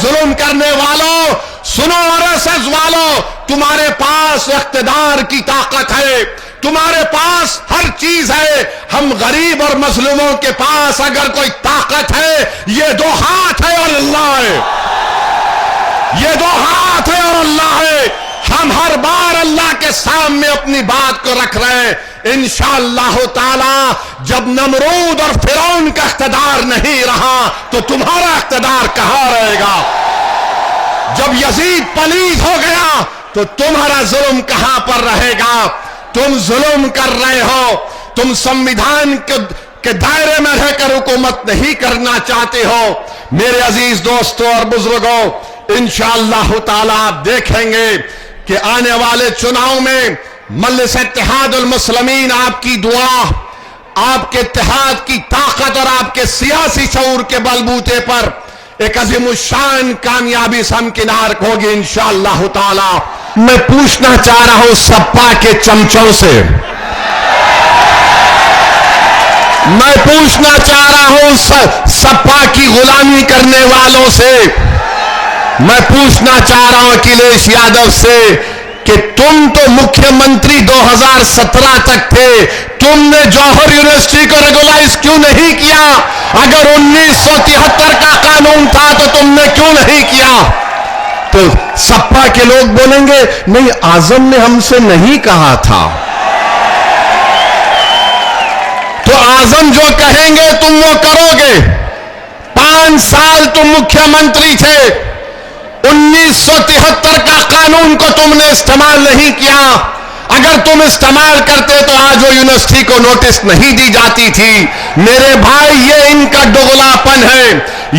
जुल्म करने वालों, सुनो आरएसएस वालों, तुम्हारे पास इख्तिदार की ताकत है, तुम्हारे पास हर चीज है। हम गरीब और मजलूमों के पास अगर कोई ताकत है, ये दो हाथ है और अल्लाह है। ये दो हाथ है और अल्लाह है। हम हर बार अल्लाह के सामने अपनी बात को रख रहे हैं। इंशाअल्लाह ताला जब नमरूद और फिरौन का इख्तिदार नहीं रहा तो तुम्हारा इख्तिदार कहां रहेगा? जब यजीद पलीद हो गया तो तुम्हारा जुल्म कहां पर रहेगा? तुम जुल्म कर रहे हो, तुम संविधान के दायरे में रहकर हुकूमत नहीं करना चाहते हो। मेरे अजीज दोस्तों और बुजुर्गों, इंशाअल्लाह ताला आप देखेंगे कि आने वाले चुनाव में मजलिस इत्तेहादुल मुस्लिमीन आपकी दुआ, आपके इत्तेहाद की ताकत और आपके सियासी शऊर के बलबूते पर एक अजीमुशान कामयाबी समकिनार होगी इंशाअल्लाह ताला। मैं पूछना चाह रहा हूं सपा के चमचों से, मैं पूछना चाह रहा हूं सपा की गुलामी करने वालों से, मैं पूछना चाह रहा हूं अखिलेश यादव से कि तुम तो मुख्यमंत्री 2017 तक थे, तुमने जौहर यूनिवर्सिटी को रेगुलाइज क्यों नहीं किया? अगर 1973 का कानून था तो तुमने क्यों नहीं किया? तो सपा के लोग बोलेंगे नहीं, आजम ने हमसे नहीं कहा था। तो आजम जो कहेंगे तुम वो करोगे। 5 साल तुम मुख्यमंत्री थे, 1973 का कानून को तुमने इस्तेमाल नहीं किया। अगर तुम इस्तेमाल करते तो आज वो यूनिवर्सिटी को नोटिस नहीं दी जाती थी। मेरे भाई, ये इनका दोगलापन है,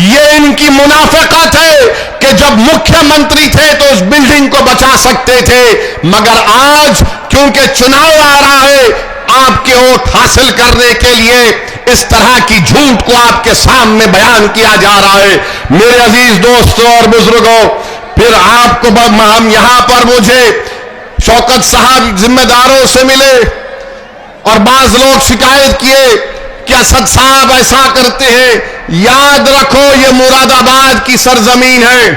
ये इनकी मुनाफिकत है कि जब मुख्यमंत्री थे तो उस बिल्डिंग को बचा सकते थे, मगर आज क्योंकि चुनाव आ रहा है, आपके वोट हासिल करने के लिए इस तरह की झूठ को आपके सामने बयान किया जा रहा है। मेरे अजीज दोस्तों और बुजुर्गों, फिर आपको हम यहां पर मुझे शौकत साहब जिम्मेदारों से मिले और बाज लोग शिकायत किए कि असद साहब ऐसा करते हैं। याद रखो, ये मुरादाबाद की सरजमीन है।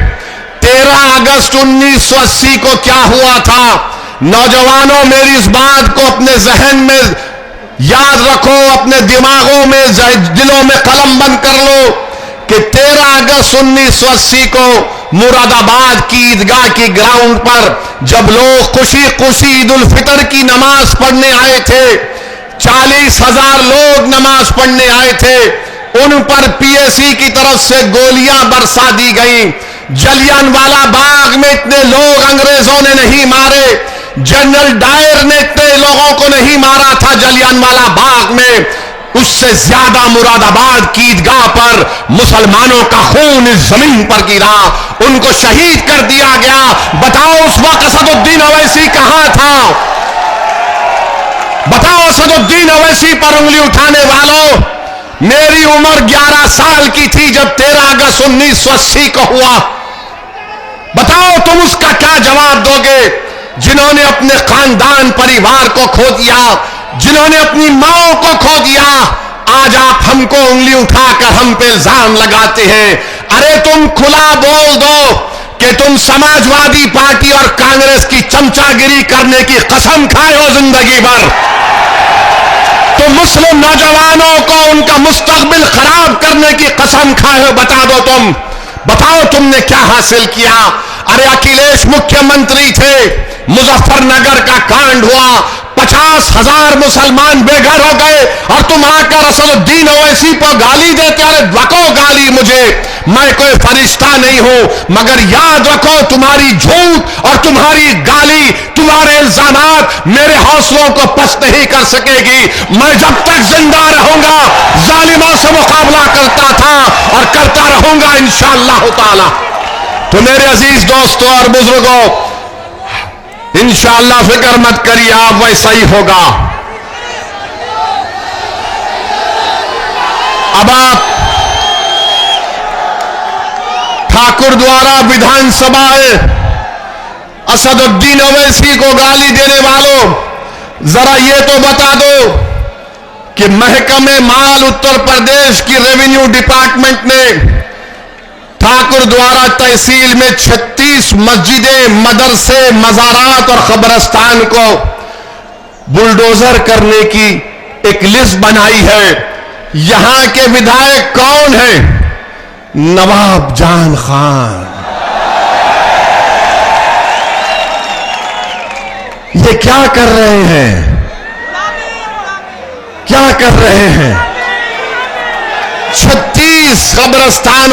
13 अगस्त 1980 को क्या हुआ था? नौजवानों, मेरी इस बात को अपने जहन में याद रखो, अपने दिमागों में, दिलों में कलम बंद कर लो कि 13 अगस्त 1980 को मुरादाबाद की ईदगाह की ग्राउंड पर जब लोग खुशी खुशी ईद उल फितर की नमाज पढ़ने आए थे, 40,000 लोग नमाज पढ़ने आए थे, उन पर पीएसी की तरफ से गोलियां बरसा दी गई। जलियांवाला बाग में इतने लोग अंग्रेजों ने नहीं मारे, जनरल डायर ने इतने लोगों को नहीं मारा था जलियांवाला बाग में, उससे ज्यादा मुरादाबाद की ईदगाह पर मुसलमानों का खून इस जमीन पर गिरा, उनको शहीद कर दिया गया। बताओ उस वक्त असदुद्दीन ओवैसी कहां था? बताओ असदुद्दीन ओवैसी पर उंगली उठाने वालों, मेरी उम्र 11 साल की थी जब 13 अगस्त 1980 को हुआ। बताओ तुम उसका क्या जवाब दोगे? जिन्होंने अपने खानदान परिवार को खो दिया, जिन्होंने अपनी माओ को खो दिया, आज आप हमको उंगली उठाकर हम पे इल्जाम लगाते हैं। अरे तुम खुला बोल दो कि तुम समाजवादी पार्टी और कांग्रेस की चमचागिरी करने की कसम खाए हो जिंदगी भर। तो मुस्लिम नौजवानों को उनका मुस्तकबिल खराब करने की कसम खाए हो। बता दो, तुम बताओ तुमने क्या हासिल किया? अरे अखिलेश मुख्यमंत्री थे, मुजफ्फरनगर का कांड हुआ, 50,000 मुसलमान बेघर हो गए और तुम आकर असदुद्दीन ओवैसी पर गाली देते। अरे रखो गाली मुझे, मैं कोई फरिश्ता नहीं हूं, मगर याद रखो तुम्हारी झूठ और तुम्हारी गाली, तुम्हारे इल्जामात मेरे हौसलों को पस्त नहीं कर सकेगी। मैं जब तक जिंदा रहूंगा जालिमों से मुकाबला करता था और करता रहूंगा इंशाअल्लाह ताला। तो मेरे अजीज दोस्तों और बुजुर्गों, इंशाअल्लाह फिक्र मत करिए, आप वैसा ही होगा। अब आप ठाकुर द्वारा विधानसभा असदुद्दीन ओवैसी को गाली देने वालों, जरा ये तो बता दो कि महकमे माल उत्तर प्रदेश की रेवेन्यू डिपार्टमेंट ने ठाकुर द्वारा तहसील में 36 मस्जिदें, मदरसे, मज़ारात और कब्रिस्तान को बुलडोजर करने की एक लिस्ट बनाई है। यहां के विधायक कौन हैं? नवाब जान खान। ये क्या कर रहे हैं? क्या कर रहे हैं? 36 कब्रिस्तान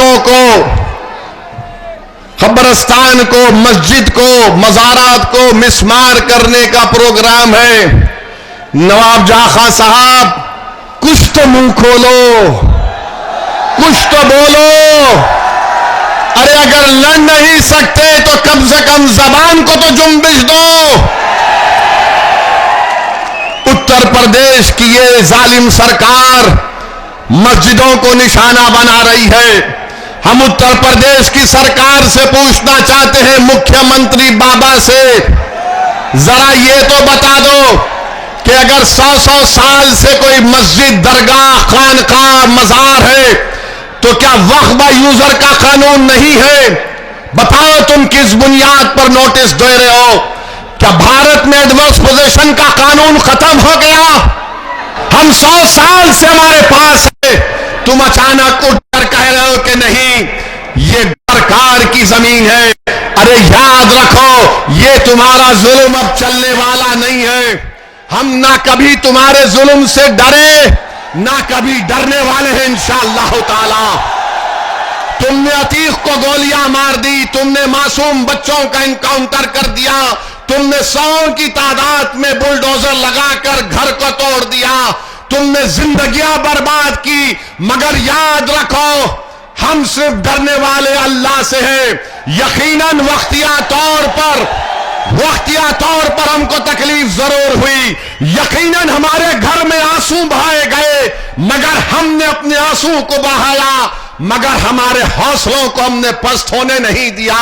को, मस्जिद को, मज़ारात को मिसमार करने का प्रोग्राम है। नवाब जाखा साहब, कुछ तो मुंह खोलो, कुछ तो बोलो। अरे अगर लड़ नहीं सकते तो कम से कम जबान को तो जुम्बिश दो। उत्तर प्रदेश की ये जालिम सरकार मस्जिदों को निशाना बना रही है। हम उत्तर प्रदेश की सरकार से पूछना चाहते हैं, मुख्यमंत्री बाबा से, जरा ये तो बता दो कि अगर 100 साल से कोई मस्जिद, दरगाह, खानकाह, मज़ार है तो क्या वक्फ यूजर का कानून नहीं है? बताओ तुम किस बुनियाद पर नोटिस दे रहे हो? क्या भारत में एडवर्स पोजीशन का कानून खत्म हो गया? हम 100 साल से हमारे पास है, तुम अचानक उठकर कह रहे हो कि नहीं ये सरकार की जमीन है। अरे याद रखो, ये तुम्हारा जुल्म अब चलने वाला नहीं है। हम ना कभी तुम्हारे जुल्म से डरे, ना कभी डरने वाले हैं इंशाअल्लाह ताला। तुमने अतीक को गोलियां मार दी, तुमने मासूम बच्चों का इनकाउंटर कर दिया, तुमने 100 की तादाद में बुलडोजर लगाकर घर को तोड़ दिया, तुमने जिंदगियां बर्बाद की। मगर याद रखो, हम सिर्फ डरने वाले अल्लाह से हैं। यकीनन वक्तिया तौर पर हमको तकलीफ जरूर हुई, यकीनन हमारे घर में आंसू बहाए गए, मगर हमने अपने आंसू को बहाया, मगर हमारे हौसलों को हमने पस्त होने नहीं दिया।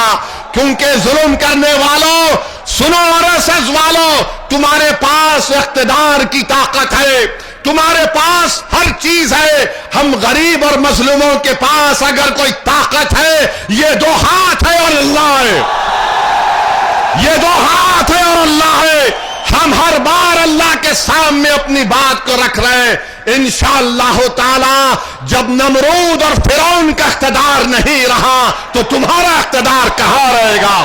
क्योंकि जुल्म करने वालों, सुनो आरएसएस वालों, तुम्हारे पास इख्तिदार की ताकत है, तुम्हारे पास हर चीज है। हम गरीब और मजलूमों के पास अगर कोई ताकत है, ये 2 हाथ है और अल्लाह है। ये 2 हाथ है और अल्लाह है। हम हर बार अल्लाह के सामने अपनी बात को रख रहे हैं। इंशाअल्लाह ताला जब नमरूद और फिरौन का इख्तिदार नहीं रहा तो तुम्हारा इख्तिदार कहां रहेगा?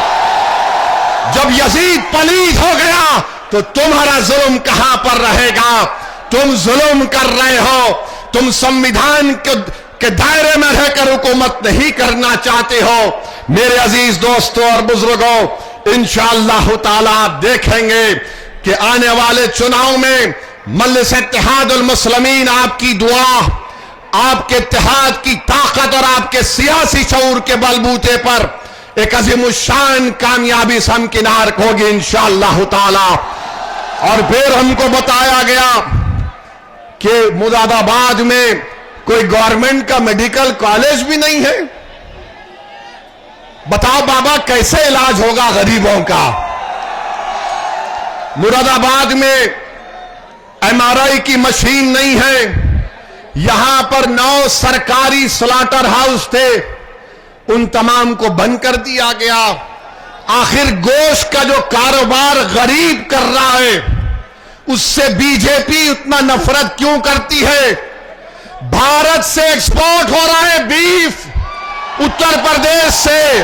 जब यजीद पलीद हो गया तो तुम्हारा जुल्म कहां पर रहेगा? तुम जुल्म कर रहे हो, तुम संविधान के दायरे में रहकर हुकूमत नहीं करना चाहते हो। मेरे अजीज दोस्तों और बुजुर्गों, इंशाअल्लाह ताला आप देखेंगे कि आने वाले चुनाव में मजलिस इत्तेहादुल मुस्लिमीन आपकी दुआ, आपके इत्तेहाद की ताकत और आपके सियासी शऊर के बलबूते पर एक अजीमुशान कामयाबी से हमकिनार होगी इंशाअल्लाह ताला। और फिर हमको बताया गया कि मुरादाबाद में कोई गवर्नमेंट का मेडिकल कॉलेज भी नहीं है। बताओ बाबा, कैसे इलाज होगा गरीबों का? मुरादाबाद में एमआरआई की मशीन नहीं है। यहां पर 9 सरकारी स्लॉटर हाउस थे, उन तमाम को बंद कर दिया गया। आखिर गोश्त का जो कारोबार गरीब कर रहा है, उससे बीजेपी उतना नफरत क्यों करती है? भारत से एक्सपोर्ट हो रहा है बीफ उत्तर प्रदेश से,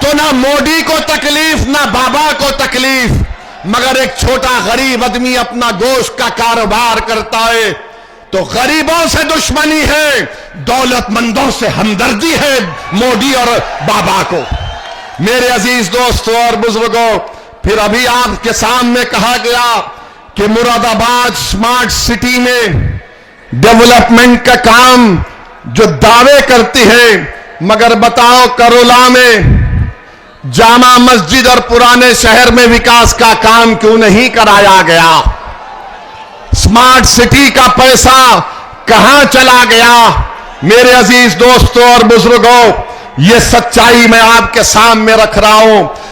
तो ना मोदी को तकलीफ ना बाबा को तकलीफ, मगर एक छोटा गरीब आदमी अपना गोश्त का कारोबार करता है तो गरीबों से दुश्मनी है, दौलतमंदों से हमदर्दी है मोदी और बाबा को। मेरे अजीज दोस्तों और बुजुर्गों, फिर अभी आपके सामने कहा गया कि मुरादाबाद स्मार्ट सिटी में डेवलपमेंट का काम जो दावे करती है, मगर बताओ करोला में जामा मस्जिद और पुराने शहर में विकास का काम क्यों नहीं कराया गया? स्मार्ट सिटी का पैसा कहां चला गया? मेरे अजीज दोस्तों और बुजुर्गों, ये सच्चाई मैं आपके सामने रख रहा हूं।